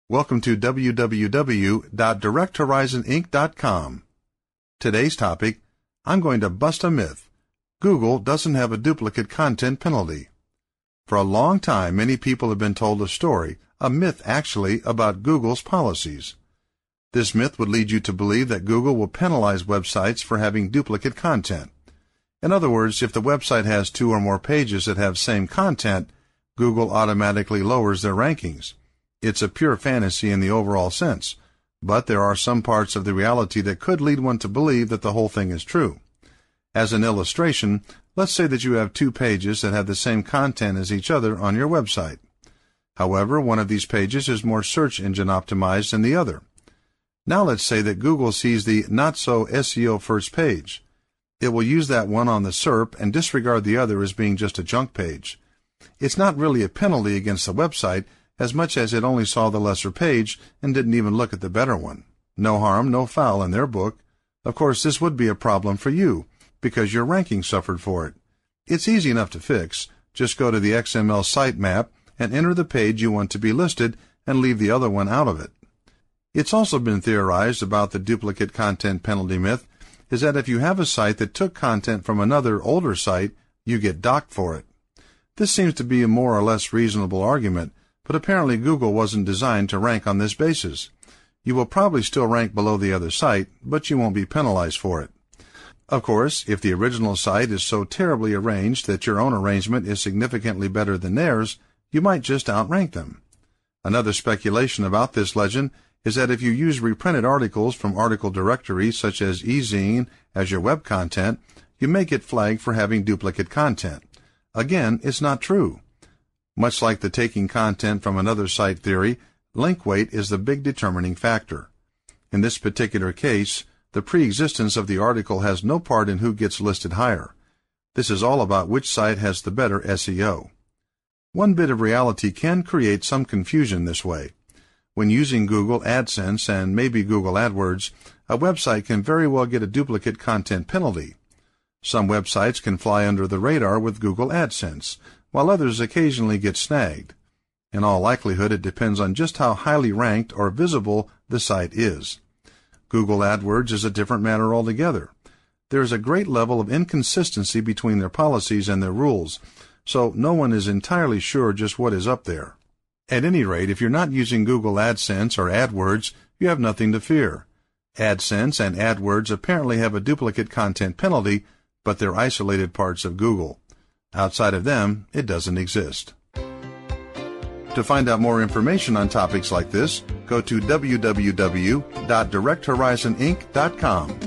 Welcome to www.directhorizoninc.com. Today's topic, I'm going to bust a myth. Google doesn't have a duplicate content penalty. For a long time, many people have been told a story, a myth actually, about Google's policies. This myth would lead you to believe that Google will penalize websites for having duplicate content. In other words, if the website has 2 or more pages that have same content, Google automatically lowers their rankings. It's a pure fantasy in the overall sense, but there are some parts of the reality that could lead one to believe that the whole thing is true. As an illustration, let's say that you have 2 pages that have the same content as each other on your website. However, one of these pages is more search engine optimized than the other. Now let's say that Google sees the not-so-SEO first page. It will use that one on the SERP and disregard the other as being just a junk page. It's not really a penalty against the website as much as it only saw the lesser page and didn't even look at the better one. No harm, no foul in their book. Of course, this would be a problem for you, because your ranking suffered for it. It's easy enough to fix. Just go to the XML sitemap and enter the page you want to be listed and leave the other one out of it. It's also been theorized about the duplicate content penalty myth is that if you have a site that took content from another older site, you get docked for it. This seems to be a more or less reasonable argument, but apparently Google wasn't designed to rank on this basis. You will probably still rank below the other site, but you won't be penalized for it. Of course, if the original site is so terribly arranged that your own arrangement is significantly better than theirs, you might just outrank them. Another speculation about this legend is that if you use reprinted articles from article directories such as eZine as your web content, you may get flagged for having duplicate content. Again, it's not true. Much like the taking content from another site theory, link weight is the big determining factor. In this particular case, the pre-existence of the article has no part in who gets listed higher. This is all about which site has the better SEO. One bit of reality can create some confusion this way. When using Google AdSense and maybe Google AdWords, a website can very well get a duplicate content penalty. Some websites can fly under the radar with Google AdSense, while others occasionally get snagged. In all likelihood, it depends on just how highly ranked or visible the site is. Google AdWords is a different matter altogether. There is a great level of inconsistency between their policies and their rules, so no one is entirely sure just what is up there. At any rate, if you're not using Google AdSense or AdWords, you have nothing to fear. AdSense and AdWords apparently have a duplicate content penalty, but they're isolated parts of Google. Outside of them, it doesn't exist. To find out more information on topics like this, go to www.directhorizoninc.com.